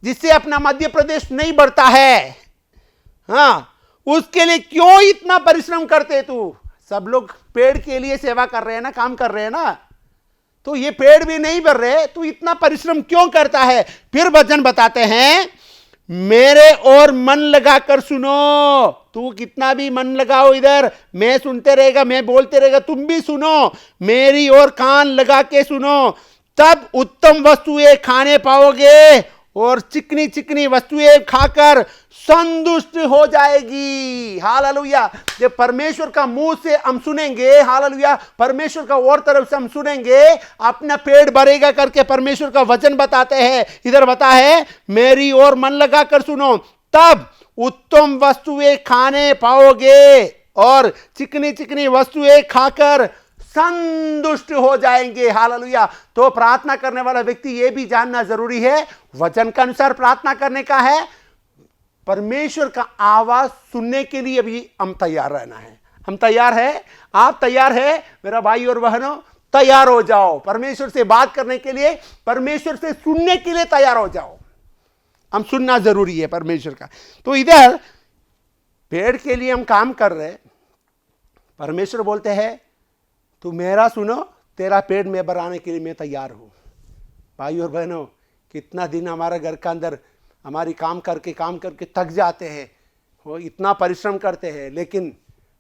जिससे अपना मध्य प्रदेश नहीं बढ़ता है, हाँ उसके लिए क्यों इतना परिश्रम करते तू। सब लोग पेड़ के लिए सेवा कर रहे हैं ना, काम कर रहे हैं ना, तो ये पेड़ भी नहीं भर रहे, तू इतना परिश्रम क्यों करता है। फिर वचन बताते हैं मेरे और मन लगाकर सुनो। तू कितना भी मन लगाओ इधर, मैं सुनते रहेगा, मैं बोलते रहेगा, तुम भी सुनो, मेरी ओर कान लगा के सुनो, तब उत्तम वस्तुएं खाने पाओगे और चिकनी चिकनी वस्तुएं खाकर संतुष्ट हो जाएगी। हालेलुया। जब परमेश्वर का मुंह से हम सुनेंगे, हालेलुया, परमेश्वर का और तरफ से हम सुनेंगे, अपना पेट भरेगा करके परमेश्वर का वचन बताते हैं। इधर बता है मेरी ओर मन लगाकर सुनो, तब उत्तम वस्तुएं खाने पाओगे और चिकनी चिकनी वस्तुएं खाकर संतुष्ट हो जाएंगे। हालेलुया। तो प्रार्थना करने वाला व्यक्ति यह भी जानना जरूरी है, वचन के अनुसार प्रार्थना करने का है, परमेश्वर का आवाज सुनने के लिए भी हम तैयार रहना है। हम तैयार है, आप तैयार है मेरा भाई और बहनों, तैयार हो जाओ परमेश्वर से बात करने के लिए, परमेश्वर से सुनने के लिए तैयार हो जाओ। हम सुनना जरूरी है परमेश्वर का। तो इधर पेड़ के लिए हम काम कर रहे, परमेश्वर बोलते हैं तू मेरा सुनो, तेरा पेट में भराने के लिए मैं तैयार हूं। भाई और बहनों, कितना दिन हमारे घर के अंदर हमारी काम करके थक जाते हैं, वो इतना परिश्रम करते हैं, लेकिन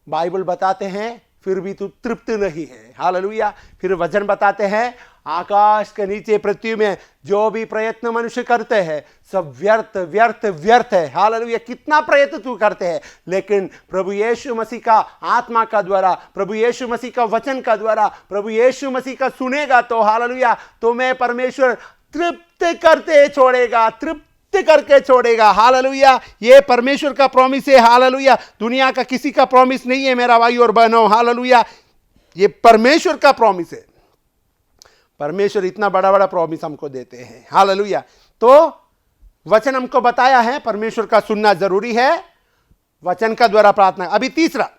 बाइबल बताते हैं फिर भी तू तृप्त नहीं है। हालेलुया। फिर वचन बताते हैं आकाश के नीचे पृथ्वी में जो भी प्रयत्न मनुष्य करते हैं सब व्यर्थ व्यर्थ व्यर्थ है। हालेलुया। कितना प्रयत्न तू करते हैं, लेकिन प्रभु यीशु मसीह का आत्मा का द्वारा, प्रभु यीशु मसीह का वचन का द्वारा, प्रभु यीशु मसीह का सुनेगा तो हालेलुया तुम्हें परमेश्वर तृप्त करते छोड़ेगा, तृप्त करके छोड़ेगा। हालेलुया। ये परमेश्वर का प्रॉमिस है। हालेलुया। दुनिया का किसी का प्रॉमिस नहीं है मेरा भाई और बहनों। हालेलुया। ये परमेश्वर का प्रॉमिस है। परमेश्वर इतना बड़ा बड़ा प्रॉमिस हमको देते हैं। हालेलुया। तो वचन हमको बताया है परमेश्वर का सुनना जरूरी है, वचन का द्वारा प्रार्थना। अभी तीसरा,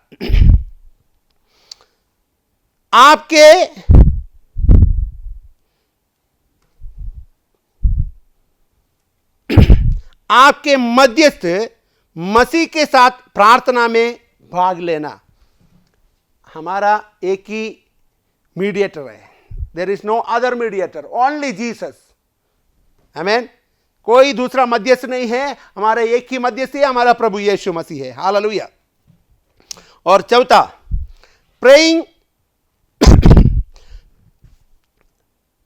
आपके मध्यस्थ मसीह के साथ प्रार्थना में भाग लेना। हमारा एक ही मीडिएटर है, there is no other mediator, only Jesus. आमीन। कोई दूसरा मध्यस्थ नहीं है, हमारा एक ही मध्यस्थ है, हमारा प्रभु यीशु मसीह है। हालेलुया। और चौथा, प्रेइंग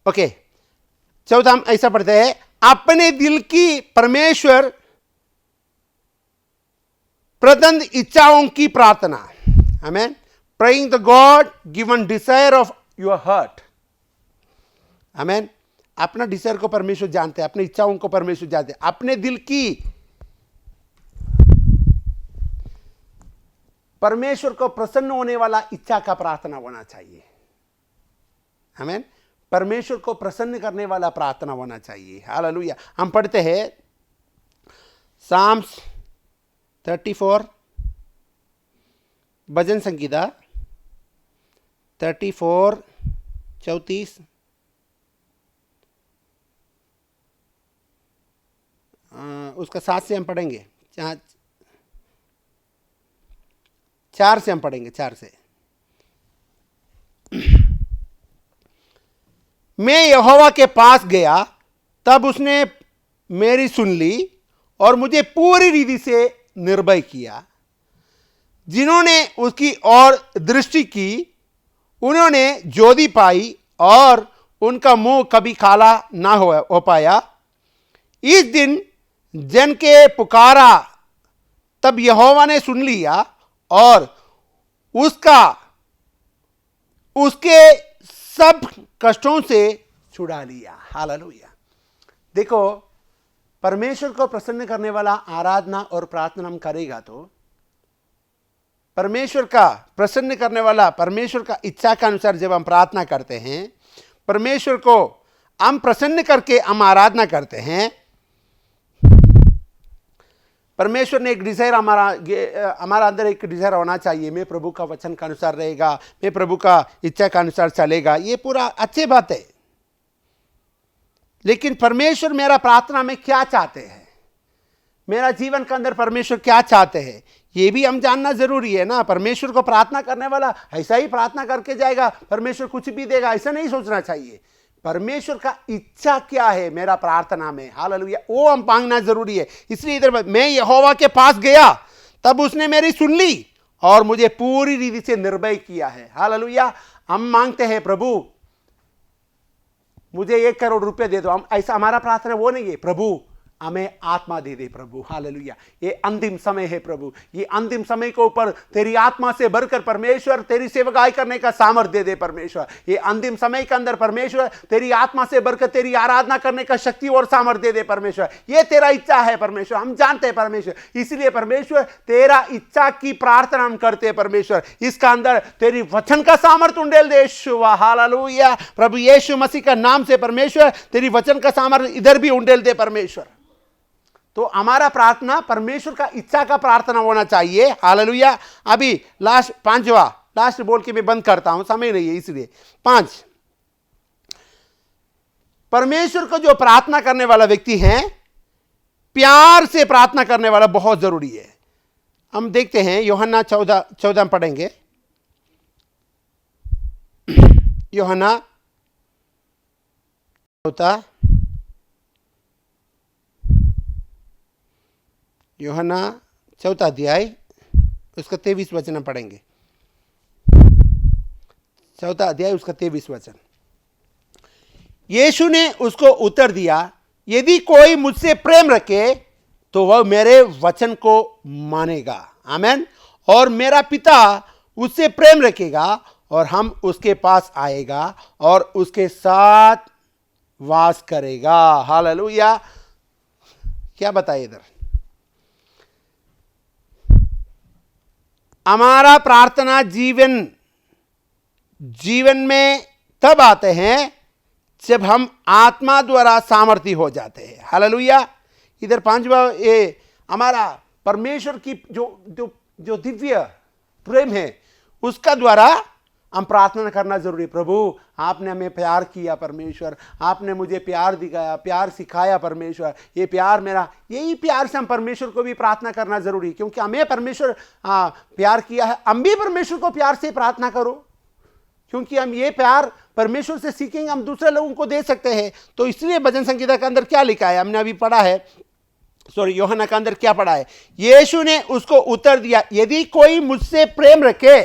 ओके, चौथा हम ऐसा पढ़ते हैं, अपने दिल की परमेश्वर प्रदंड इच्छाओं की प्रार्थना। आमीन। Praying the God given desire of your heart. आमीन। अपना डिजायर को परमेश्वर जानते हैं, अपनी इच्छाओं को परमेश्वर जानते हैं। अपने दिल की परमेश्वर को प्रसन्न होने वाला इच्छा का प्रार्थना होना चाहिए। आमीन। परमेश्वर को प्रसन्न करने वाला प्रार्थना होना चाहिए। हालेलुया। हम पढ़ते हैं साम्स 34, भजन संगीता 34 34, उसका 7 से हम पढ़ेंगे, 4 से हम पढ़ेंगे, 4 से। मैं यहोवा के पास गया, तब उसने मेरी सुन ली और मुझे पूरी रीति से निर्भय किया। जिन्होंने उसकी ओर दृष्टि की उन्होंने ज्योति पाई और उनका मुंह कभी काला ना हो पाया। इस दिन जन के पुकारा, तब यहोवा ने सुन लिया और उसके सब कष्टों से छुड़ा लिया। हालेलुया। देखो, परमेश्वर को प्रसन्न करने वाला आराधना और प्रार्थना हम करेगा तो परमेश्वर का प्रसन्न करने वाला, परमेश्वर का इच्छा के अनुसार जब हम प्रार्थना करते हैं, परमेश्वर को हम प्रसन्न करके हम आराधना करते हैं, परमेश्वर ने एक डिजायर हमारा अंदर एक डिजायर होना चाहिए, मैं प्रभु का वचन के अनुसार रहेगा, मैं प्रभु का इच्छा के अनुसार चलेगा। ये पूरा अच्छी बात है, लेकिन परमेश्वर मेरा प्रार्थना में क्या चाहते हैं, मेरा जीवन के अंदर परमेश्वर क्या चाहते हैं, ये भी हम जानना जरूरी है ना। परमेश्वर को प्रार्थना करने वाला ऐसा ही प्रार्थना करके जाएगा, परमेश्वर कुछ भी देगा, ऐसा नहीं सोचना चाहिए। परमेश्वर का इच्छा क्या है मेरा प्रार्थना में, हालेलुया, वो हम मांगना जरूरी है। इसलिए इधर मैं यहोवा के पास गया, तब उसने मेरी सुन ली और मुझे पूरी रीति से निर्भय किया है। हालेलुया। हम मांगते हैं प्रभु मुझे 1 करोड़ रुपए दे दो, हम ऐसा, हमारा प्रार्थना वो नहीं है, प्रभु हमें आत्मा दे दे प्रभु। हालेलुया। ये अंतिम समय है प्रभु, ये अंतिम समय के ऊपर तेरी आत्मा से भरकर परमेश्वर तेरी सेवकाई करने का सामर्थ्य दे दे परमेश्वर। ये अंतिम समय के अंदर परमेश्वर तेरी आत्मा से भरकर तेरी आराधना करने का शक्ति और सामर्थ्य दे दे परमेश्वर। ये तेरा इच्छा है परमेश्वर, हम जानते हैं परमेश्वर, इसलिए परमेश्वर तेरा इच्छा की प्रार्थना हम करते हैं परमेश्वर। इसका अंदर तेरी वचन का सामर्थ्य उंडेल दे। हालेलुया। प्रभु यीशु मसीह का नाम से परमेश्वर तेरी वचन का सामर्थ्य इधर भी उंडेल दे परमेश्वर। तो हमारा प्रार्थना परमेश्वर का इच्छा का प्रार्थना होना चाहिए। हालेलुया। अभी लास्ट बोल के मैं बंद करता हूं, समय नहीं है इसलिए। 5, परमेश्वर को जो प्रार्थना करने वाला व्यक्ति है, प्यार से प्रार्थना करने वाला बहुत जरूरी है। हम देखते हैं यूहन्ना 14 पढ़ेंगे। यूहन्ना 14, यूहन्ना 4 अध्याय उसका 23 वचन पढ़ेंगे। 4 अध्याय उसका 23 वचन। यीशु ने उसको उत्तर दिया, यदि कोई मुझसे प्रेम रखे तो वह मेरे वचन को मानेगा, आमेन, और मेरा पिता उससे प्रेम रखेगा और हम उसके पास आएगा और उसके साथ वास करेगा। हालेलुया। क्या बताइए इधर, हमारा प्रार्थना जीवन में तब आते हैं जब हम आत्मा द्वारा सामर्थी हो जाते हैं। हालेलुया। इधर पांचवा, ये हमारा परमेश्वर की जो जो जो दिव्य प्रेम है उसका द्वारा हम प्रार्थना करना जरूरी। प्रभु आपने हमें प्यार किया, परमेश्वर आपने मुझे प्यार दिखाया, प्यार सिखाया, परमेश्वर ये प्यार मेरा, यही प्यार से हम परमेश्वर को भी प्रार्थना करना जरूरी, क्योंकि हमें परमेश्वर प्यार किया है। हम भी परमेश्वर को प्यार से प्रार्थना करो, क्योंकि हम ये प्यार परमेश्वर से सीखेंगे, हम दूसरे लोगों को दे सकते हैं। तो इसलिए भजन संगीता के अंदर क्या लिखा है, हमने अभी पढ़ा है, यूहन्ना के अंदर क्या पढ़ा है, यीशु ने उसको उत्तर दिया, यदि कोई मुझसे प्रेम रखे,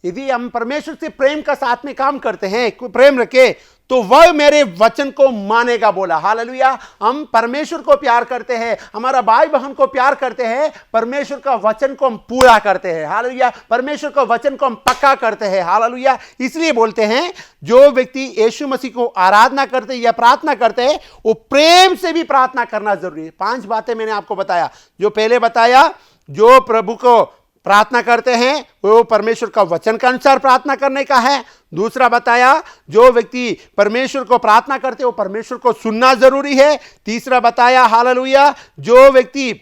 यदि हम परमेश्वर से प्रेम का साथ में काम करते हैं, प्रेम रखे, तो वह मेरे वचन को मानेगा, बोला। हालेलुया। हम परमेश्वर को प्यार करते हैं, हमारा भाई बहन को प्यार करते हैं, परमेश्वर का वचन को हम पूरा करते हैं। हालेलुया। परमेश्वर का वचन को हम पक्का करते हैं। हालेलुया। इसलिए बोलते हैं जो व्यक्ति यीशु मसीह को आराधना करते या प्रार्थना करते हैं वो प्रेम से भी प्रार्थना करना जरूरी है। 5 बातें मैंने आपको बताया। जो पहले बताया, जो प्रभु को प्रार्थना करते हैं वो परमेश्वर का वचन के अनुसार प्रार्थना करने का है। दूसरा बताया, जो व्यक्ति परमेश्वर को प्रार्थना करते हैं वो परमेश्वर को सुनना जरूरी है। तीसरा बताया, हालेलुया, जो व्यक्ति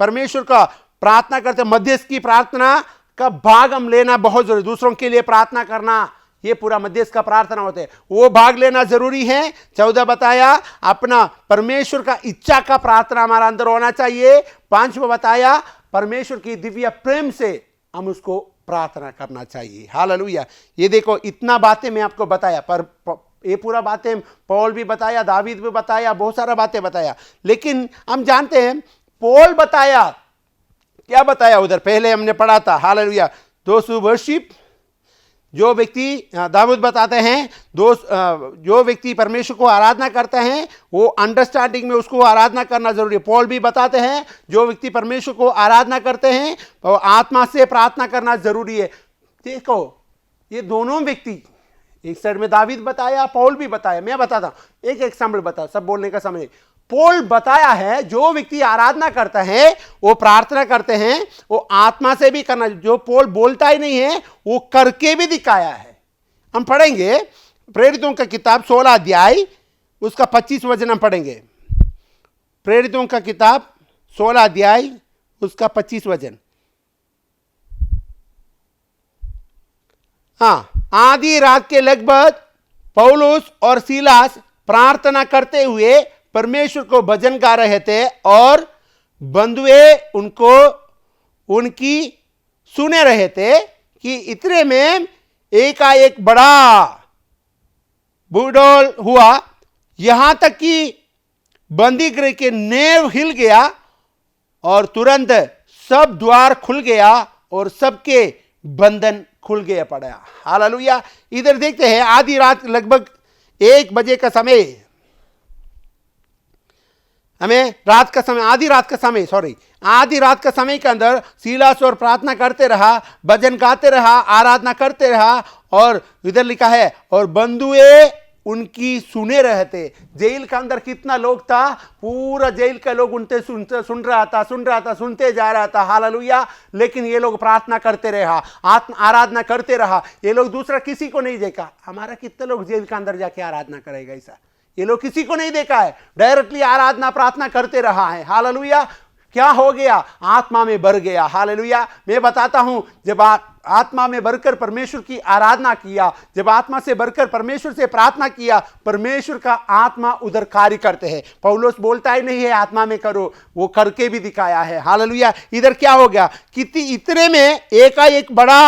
परमेश्वर का प्रार्थना करते, मध्यस्थ की प्रार्थना का भाग हम लेना बहुत जरूरी, दूसरों के लिए प्रार्थना करना, ये पूरा मध्यस्थ का प्रार्थना होते हैं, वो भाग लेना जरूरी है। 14 बताया, अपना परमेश्वर का इच्छा का प्रार्थना हमारा अंदर होना चाहिए। 5वां बताया, परमेश्वर की दिव्य प्रेम से हम उसको प्रार्थना करना चाहिए। हालेलुया। ये देखो, इतना बातें मैं आपको बताया, पर ये पूरा बातें पौल भी बताया, दावीद भी बताया, बहुत सारा बातें बताया, लेकिन हम जानते हैं पौल बताया, क्या बताया उधर पहले हमने पढ़ा था। हालेलुया। दोस्त हु वर्शिप, जो व्यक्ति, दाऊद बताते हैं, जो व्यक्ति परमेश्वर को आराधना करते हैं वो अंडरस्टैंडिंग में उसको आराधना करना जरूरी है। पौल भी बताते हैं जो व्यक्ति परमेश्वर को आराधना करते हैं वो आत्मा से प्रार्थना करना जरूरी है। देखो, ये दोनों व्यक्ति, एक साइड में दावीद बताया, पौल भी बताया, मैं बताता हूं, एक एग्जाम्पल बता, सब बोलने का समय। पौल बताया है जो व्यक्ति आराधना करता है वो प्रार्थना करते हैं वो आत्मा से भी करना, जो पौल बोलता ही नहीं है वो करके भी दिखाया है। हम पढ़ेंगे प्रेरितों का किताब 16 अध्याय उसका 25 वचन हम पढ़ेंगे। प्रेरितों का किताब 16 अध्याय उसका 25 वचन। हाँ, आधी रात के लगभग पौलुस और सीलास प्रार्थना करते हुए परमेश्वर को भजन गा रहे थे और बंधुए उनको उनकी सुने रहे थे कि इतने में एकाएक बड़ा बुलडोल हुआ, यहां तक कि बंदी गृह के नेव हिल गया और तुरंत सब द्वार खुल गया और सबके बंधन खुल गया पड़ा। हालेलुया। इधर देखते हैं, आधी रात लगभग 1 बजे का समय, हमें रात का समय, आधी रात का समय के अंदर सीलास और प्रार्थना करते रहा, भजन गाते रहा, आराधना करते रहा, और इधर लिखा है और बंधुए उनकी सुने रहे थे। जेल के अंदर कितना लोग था, पूरा जेल का लोग उनते सुन रहा था, सुनते जा रहा था। हालेलुया। लेकिन ये लोग प्रार्थना करते रहा, आराधना करते रहा, ये लोग दूसरा किसी को नहीं देखा। हमारा कितने लोग जेल के अंदर जाके आराधना करेगा ऐसा, ये लोग किसी को नहीं देखा है, डायरेक्टली आराधना प्रार्थना करते रहा है। हालेलुया। क्या हो गया, आत्मा में भर गया। हालेलुया। मैं बताता हूं, जब आत्मा में भरकर परमेश्वर की आराधना किया, जब आत्मा से भरकर परमेश्वर से प्रार्थना किया, परमेश्वर का आत्मा उधर कार्य करते हैं। पौलुस बोलता ही नहीं है आत्मा में करो, वो करके भी दिखाया है। हालेलुया। इधर क्या हो गया, कितनी इतने में एकाएक बड़ा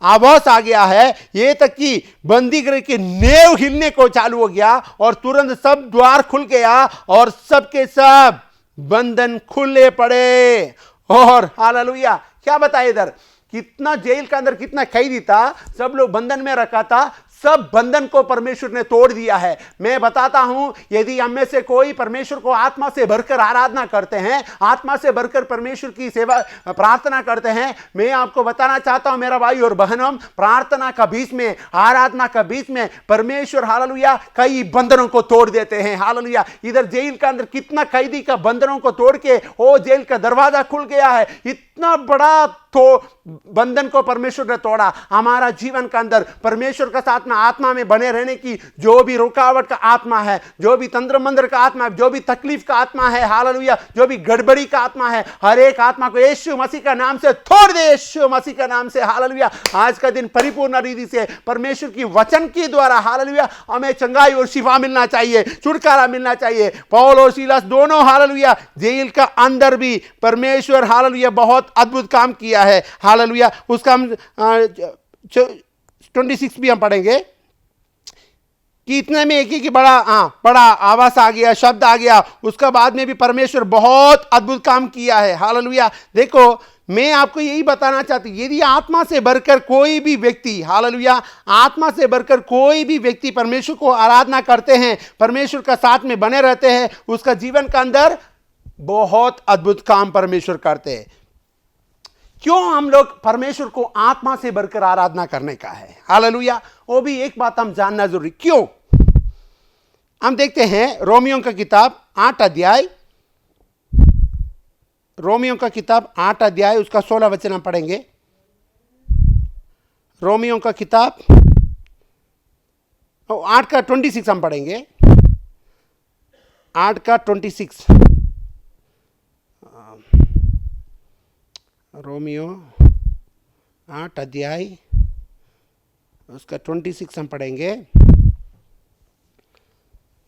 आवाज आ गया है, ये तक कि बंदी गृह के नेव हिलने को चालू हो गया और तुरंत सब द्वार खुल गया और सबके सब बंधन खुले पड़े। और हालेलुया। क्या बताए इधर, कितना जेल के अंदर कितना कैदी था, सब लोग बंधन में रखा था, सब बंधन को परमेश्वर ने तोड़ दिया है। मैं बताता हूं, यदि हम में से कोई परमेश्वर को आत्मा से भरकर आराधना करते हैं, आत्मा से भरकर परमेश्वर की सेवा प्रार्थना करते हैं, मैं आपको बताना चाहता हूं मेरा भाई और बहनों, प्रार्थना का बीच में, आराधना का बीच में परमेश्वर हालेलुया कई बंधनों को तोड़ देते हैं। हालेलुया, इधर जेल के अंदर कितना कैदी का बंधनों को तोड़ के ओ जेल का दरवाजा खुल गया है। इतना बड़ा तो बंधन को परमेश्वर ने तोड़ा। हमारा जीवन के अंदर परमेश्वर के साथ में आत्मा में बने रहने की जो भी रुकावट का आत्मा है, जो भी तंत्र मंत्र का आत्मा है, जो भी तकलीफ का आत्मा है, हालेलुया, जो भी गड़बड़ी का आत्मा है, हर एक आत्मा को यीशु मसीह का नाम से तोड़ दे, यीशु मसीह का नाम से। हालेलुया, आज का दिन परिपूर्ण रीति से परमेश्वर की वचन के द्वारा हालेलुया हमें चंगाई और शिफा मिलना चाहिए, छुटकारा मिलना चाहिए। पौल और सीलास दोनों हालेलुया जेल का अंदर भी परमेश्वर हालेलुया बहुत अद्भुत काम किया है। हालेलुया, उसका हम 26 भी हम पढ़ेंगे कि इतने में एक ही कि बड़ा आवाज आ गया, शब्द आ गया, उसका बाद में भी परमेश्वर बहुत अद्भुत काम किया है। हालेलुया, देखो मैं आपको यही बताना चाहती हूं, यदि आत्मा से भरकर कोई भी व्यक्ति हालेलुया आत्मा से भरकर कोई भी व्यक्ति परमेश्वर को आराधना करते हैं, परमेश्वर का साथ में बने रहते हैं, उसका जीवन के अंदर बहुत अद्भुत काम परमेश्वर करते हैं। क्यों हम लोग परमेश्वर को आत्मा से भरकर आराधना करने का है? हालेलुया, वो भी एक बात हम जानना जरूरी। क्यों? हम देखते हैं रोमियो का किताब 8 अध्याय, रोमियो का किताब 8 अध्याय उसका 16 वचन हम पढ़ेंगे। रोमियो का किताब 8 का 26 हम पढ़ेंगे, 8 का 26। रोमियो 8 अध्याय उसका 26 हम पढ़ेंगे।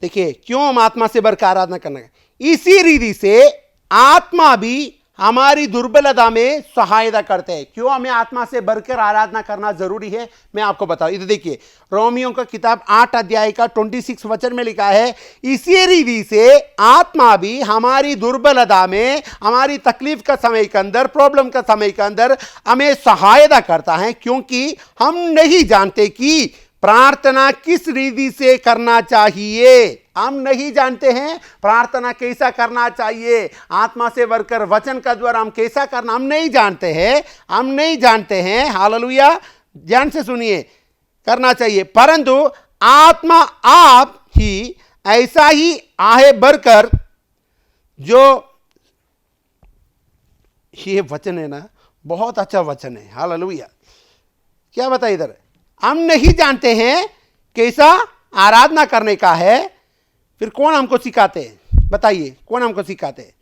देखिए, क्यों हम आत्मा से भरकर आराधना करना है? इसी रीति से आत्मा भी हमारी दुर्बलता में सहायता करते हैं। क्यों हमें आत्मा से भरकर आराधना करना जरूरी है, मैं आपको बताऊं। इधर देखिए, रोमियो का किताब 8 अध्याय का 26 वचन में लिखा है, इसी रीति से आत्मा भी हमारी दुर्बलता में, हमारी तकलीफ का समय के अंदर, प्रॉब्लम का समय के अंदर हमें सहायता करता है, क्योंकि हम नहीं जानते कि प्रार्थना किस रीति से करना चाहिए। हम नहीं जानते हैं प्रार्थना कैसा करना चाहिए, आत्मा से भरकर वचन का द्वारा हम कैसा करना हम नहीं जानते हैं, हम नहीं जानते हैं। हालेलुया, ध्यान से सुनिए, करना चाहिए, परंतु आत्मा आप ही ऐसा ही आहे भरकर, जो ये वचन है ना, बहुत अच्छा वचन है। हालेलुया, क्या बताइए, इधर हम नहीं जानते हैं कैसा आराधना करने का है, फिर कौन हमको सिखाते हैं? बताइए, कौन हमको सिखाते हैं?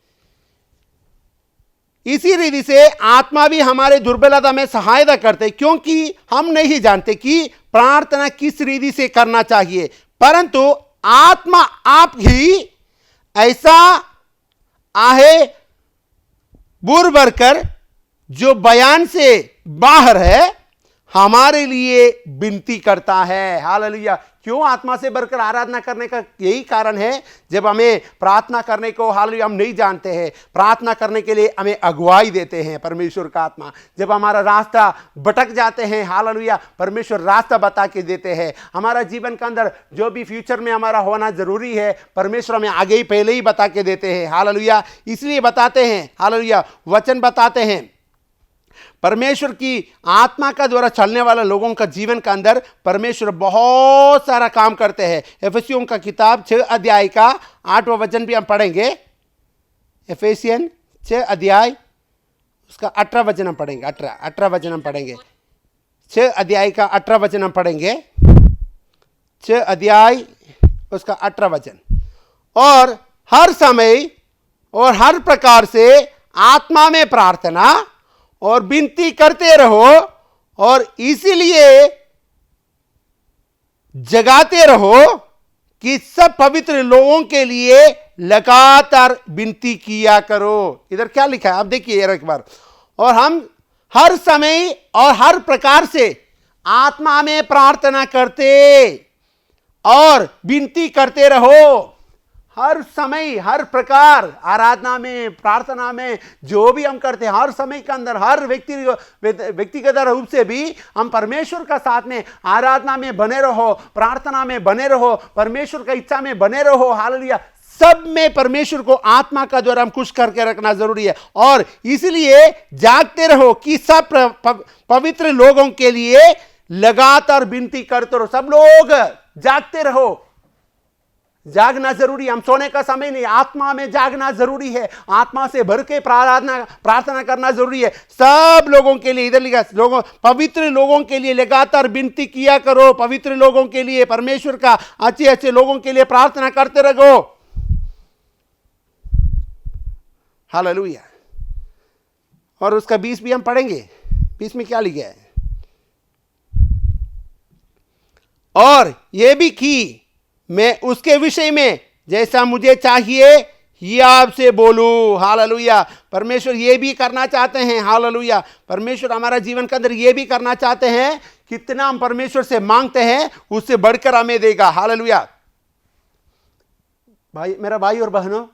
इसी रीति से आत्मा भी हमारे दुर्बलता में सहायता करते हैं, क्योंकि हम नहीं जानते कि प्रार्थना किस रीति से करना चाहिए, परंतु आत्मा आप ही ऐसा आहे बुर भरकर, जो बयान से बाहर है, हमारे लिए विनती करता है। हालेलुया, क्यों आत्मा से भरकर आराधना करने का यही कारण है। जब हमें प्रार्थना करने को हालेलुया हम नहीं जानते हैं, प्रार्थना करने के लिए हमें अगुवाई देते हैं परमेश्वर का आत्मा। जब हमारा रास्ता भटक जाते हैं, हालेलुया परमेश्वर रास्ता बता के देते हैं। हमारा जीवन के अंदर जो भी फ्यूचर में हमारा होना जरूरी है, परमेश्वर हमें आगे ही पहले ही बता के देते हैं। हालेलुया, इसलिए बताते हैं, हालेलुया वचन बताते हैं। परमेश्वर की आत्मा का द्वारा चलने वाले लोगों का जीवन के अंदर परमेश्वर बहुत सारा काम करते हैं। एफेसियों का किताब 6 अध्याय का 8वां वचन भी हम पढ़ेंगे। एफेसियन 6 अध्याय उसका 18 वचन हम पढ़ेंगे। 18 वचन हम पढ़ेंगे। 6 अध्याय का 18 वचन हम पढ़ेंगे। 6 अध्याय उसका 18 वचन। और हर समय और हर प्रकार से आत्मा में प्रार्थना और विनती करते रहो, और इसीलिए जगाते रहो कि सब पवित्र लोगों के लिए लगातार विनती किया करो। इधर क्या लिखा है आप देखिए एक बार। और हम हर समय और हर प्रकार से आत्मा में प्रार्थना करते और विनती करते रहो। हर समय, हर प्रकार आराधना में, प्रार्थना में, जो भी हम करते हैं, हर समय के अंदर, हर व्यक्तिगत रूप से भी हम परमेश्वर का साथ में आराधना में बने रहो, प्रार्थना में बने रहो, परमेश्वर का इच्छा में बने रहो। हालेलुया। सब में परमेश्वर को आत्मा का द्वारा हम खुश करके रखना जरूरी है। और इसलिए जागते रहो कि सब पवित्र लोगों के लिए लगातार विनती करते रहो। सब लोग जागते रहो। जागना जरूरी है। हम सोने का समय नहीं, आत्मा में जागना जरूरी है। आत्मा से भर के प्रार्थना करना जरूरी है। सब लोगों के लिए, इधर लिखा, लोगों, पवित्र लोगों के लिए लगातार विनती किया करो। पवित्र लोगों के लिए, परमेश्वर का अच्छे अच्छे लोगों के लिए प्रार्थना करते रहो। हालेलुया। और उसका 20 भी हम पढ़ेंगे। 20 में क्या लिखा है? और यह भी कि मैं उसके विषय में जैसा मुझे चाहिए ये आपसे बोलूं। हालेलुया। परमेश्वर ये भी करना चाहते हैं। हालेलुया। परमेश्वर हमारा जीवन के अंदर ये भी करना चाहते हैं। कितना हम परमेश्वर से मांगते हैं उससे बढ़कर हमें देगा। हालेलुया। भाई, मेरा भाई और बहनों,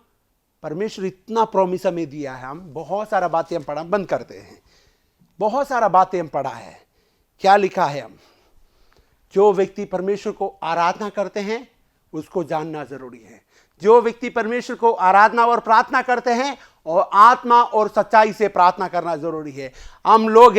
परमेश्वर इतना प्रॉमिस हमें दिया है। हम बहुत सारा बातें हम पढ़ा, बंद करते हैं। बहुत सारा बातें हम पढ़ा है। क्या लिखा है? हम जो व्यक्ति परमेश्वर को आराधना करते हैं उसको जानना जरूरी है। जो व्यक्ति परमेश्वर को आराधना और प्रार्थना करते हैं और आत्मा और सच्चाई से प्रार्थना करना जरूरी है। हम लोग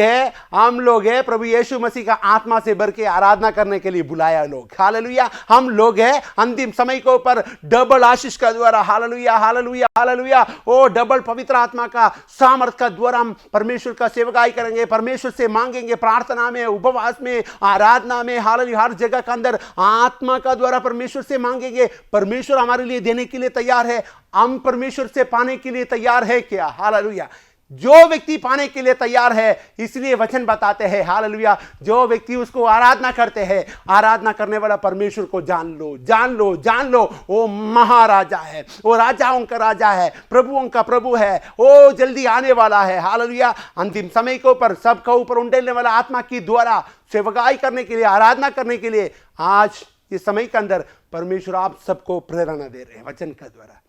हैं प्रभु यीशु मसीह का आत्मा से भर के आराधना करने के लिए बुलाया लोग। हालेलुया। हम लोग हैं अंतिम समय के ऊपर डबल आशीष का द्वारा। Hallelujah, hallelujah, hallelujah. ओ डबल पवित्र आत्मा का सामर्थ का द्वारा हम परमेश्वर का सेवकाई करेंगे, परमेश्वर से मांगेंगे, प्रार्थना में, उपवास में, आराधना में। हालेलुया। हर जगह के अंदर आत्मा का द्वारा परमेश्वर से मांगेंगे। परमेश्वर हमारे लिए देने के लिए तैयार है। हम परमेश्वर से पाने के लिए तैयार है क्या? हालेलुया। जो व्यक्ति पाने के लिए तैयार है, इसलिए वचन बताते हैं, हालेलुया, जो व्यक्ति उसको आराधना करते हैं, आराधना करने वाला परमेश्वर को जान लो, जान लो, जान लो। वो महाराजा है, वो राजाओं का राजा है, प्रभुओं का प्रभु है, वो जल्दी आने वाला है। हालेलुया। अंतिम समय के ऊपर, सबका ऊपर उंडेलने वाला आत्मा की द्वारा सेवकाई करने के लिए, आराधना करने के लिए आज इस समय के अंदर परमेश्वर आप सबको प्रेरणा दे रहे हैं वचन के द्वारा।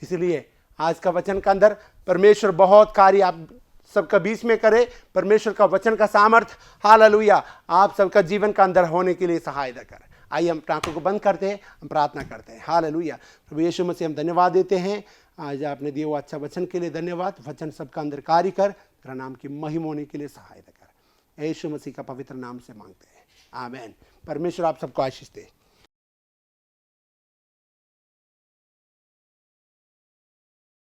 इसलिए आज का वचन का अंदर परमेश्वर बहुत कार्य आप सबका बीच में करे। परमेश्वर का वचन का सामर्थ, हालेलुया, आप सबका जीवन का अंदर होने के लिए सहायता करे। आइए हम आंखों को बंद करते हैं, हम प्रार्थना करते हैं। हालेलुया। प्रभु यीशु मसीह, हम धन्यवाद देते हैं आज आपने दिए हुआ अच्छा वचन के लिए। धन्यवाद। वचन सबका अंदर कार्य कर, तेरा नाम की महिमा होने के लिए सहायता कर। यीशु मसीह का पवित्र नाम से मांगते हैं, आमीन। परमेश्वर आप सबको आशीष दे।